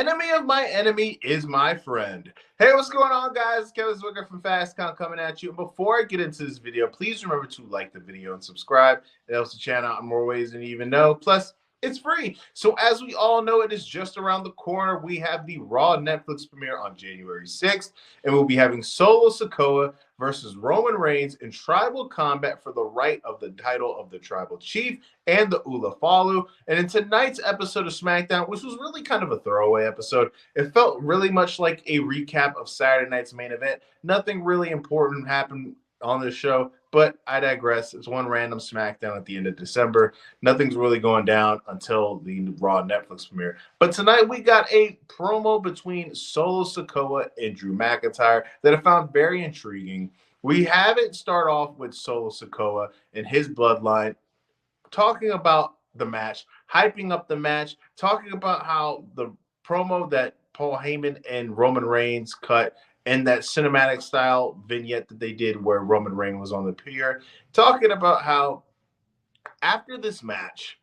Enemy of my enemy is my friend. Hey, what's going on, guys? Kevin Zwicker from Fast Count coming at you. Before I get into this video, please remember to like the video and subscribe. It helps the channel out in more ways than you even know. Plus, it's free. So as we all know, it is just around the corner. We have the Raw Netflix premiere on January 6th, and we'll be having Solo Sikoa versus Roman Reigns in tribal combat for the right of the title of the tribal chief and the Ula Falu. And in tonight's episode of SmackDown, which was really kind of a throwaway episode, it felt really much like a recap of Saturday night's main event. Nothing really important happened on this show, but I digress. It's one random SmackDown at the end of December. Nothing's really going down until the Raw Netflix premiere. But tonight we got a promo between Solo Sikoa and Drew McIntyre that I found very intriguing. We have it start off with Solo Sikoa and his bloodline talking about the match, hyping up the match, talking about how the promo that Paul Heyman and Roman Reigns cut and that cinematic style vignette that they did where Roman Reigns was on the pier, talking about how after this match,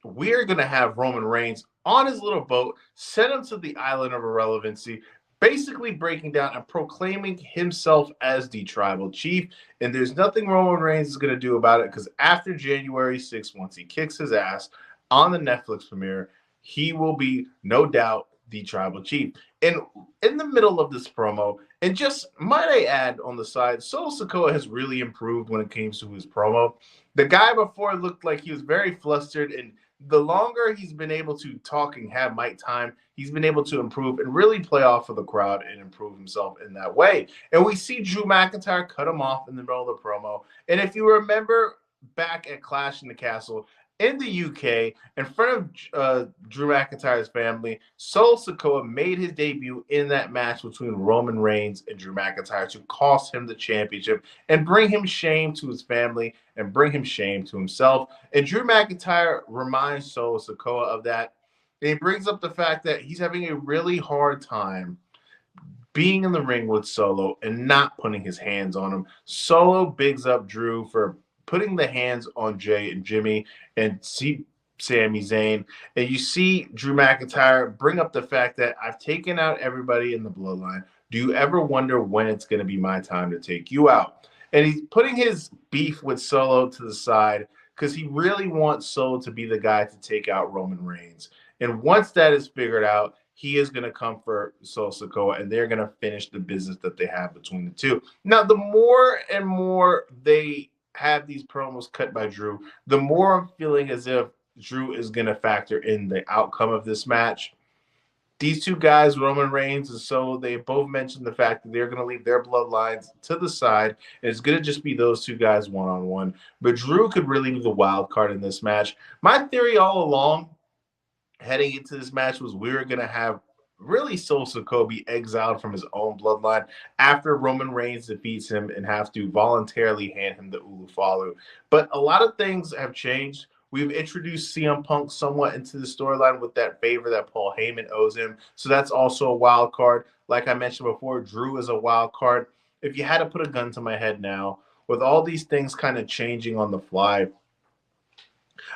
we're going to have Roman Reigns on his little boat, send him to the island of irrelevancy, basically breaking down and proclaiming himself as the tribal chief. And there's nothing Roman Reigns is going to do about it because after January 6th, once he kicks his ass on the Netflix premiere, he will be, no doubt, the tribal chief. And in the middle of this promo, and just might I add on the side, Solo Sikoa has really improved when it comes to his promo. The guy before looked like he was very flustered, and the longer he's been able to talk and have mic time, he's been able to improve and really play off of the crowd and improve himself in that way. And we see Drew McIntyre cut him off in the middle of the promo. And if you remember back at Clash in the Castle, in the UK, in front of Drew McIntyre's family, Solo Sikoa made his debut in that match between Roman Reigns and Drew McIntyre to cost him the championship and bring him shame to his family and bring him shame to himself. And Drew McIntyre reminds Solo Sikoa of that. And he brings up the fact that he's having a really hard time being in the ring with Solo and not putting his hands on him. Solo bigs up Drew for putting the hands on Jay and Jimmy and Sami Zayn. And you see Drew McIntyre bring up the fact that I've taken out everybody in the bloodline. Do you ever wonder when it's going to be my time to take you out? And he's putting his beef with Solo to the side because he really wants Solo to be the guy to take out Roman Reigns. And once that is figured out, he is going to come for Solo Sikoa, and they're going to finish the business that they have between the two. Now, the more and more they have these promos cut by Drew, the more I'm feeling as if Drew is going to factor in the outcome of this match. These two guys, Roman Reigns and Solo, they both mentioned the fact that they're going to leave their bloodlines to the side, and it's going to just be those two guys one-on-one. But Drew could really be the wild card in this match. My theory all along, heading into this match, was we were going to have really Solo Sikoa be exiled from his own bloodline after Roman Reigns defeats him and have to voluntarily hand him the Ulu Falu. But a lot of things have changed. We've introduced CM Punk somewhat into the storyline with that favor that Paul Heyman owes him. So that's also a wild card. Like I mentioned before, Drew is a wild card. If you had to put a gun to my head now, with all these things kind of changing on the fly,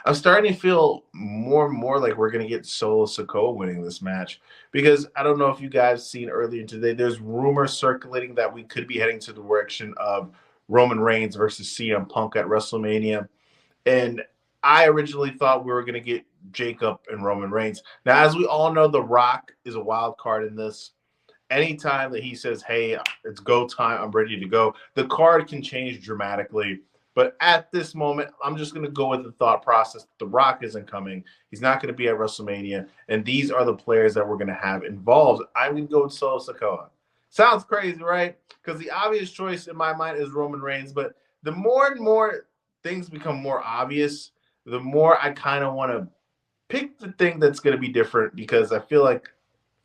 I'm starting to feel more and more like we're going to get Solo Sikoa winning this match because I don't know if you guys seen earlier today, there's rumors circulating that we could be heading to the direction of Roman Reigns versus CM Punk at WrestleMania. And I originally thought we were going to get Jacob and Roman Reigns. Now, as we all know, The Rock is a wild card in this. Anytime that he says, hey, it's go time, I'm ready to go, the card can change dramatically. But at this moment, I'm just going to go with the thought process. The Rock isn't coming. He's not going to be at WrestleMania. And these are the players that we're going to have involved. I'm going to go with Solo Sikoa. Sounds crazy, right? Because the obvious choice in my mind is Roman Reigns. But the more and more things become more obvious, the more I kind of want to pick the thing that's going to be different because I feel like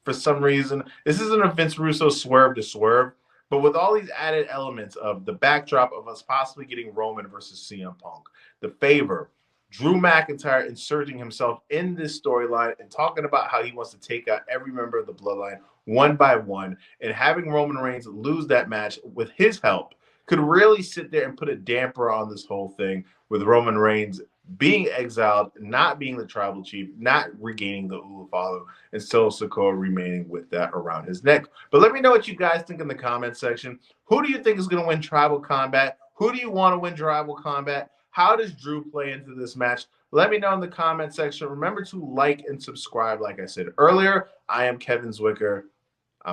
for some reason, this isn't a Vince Russo swerve to swerve. But with all these added elements of the backdrop of us possibly getting Roman versus CM Punk, the favor, Drew McIntyre inserting himself in this storyline and talking about how he wants to take out every member of the bloodline one by one, and having Roman Reigns lose that match with his help could really sit there and put a damper on this whole thing with Roman Reigns being exiled, not being the tribal chief, not regaining the Ulufalu, and still Sikoa remaining with that around his neck. But let me know what you guys think in the comment section. Who do you think is going to win Tribal Combat? Who do you want to win Tribal Combat? How does Drew play into this match? Let me know in the comment section. Remember to like and subscribe. Like I said earlier, I am Kevin Zwicker.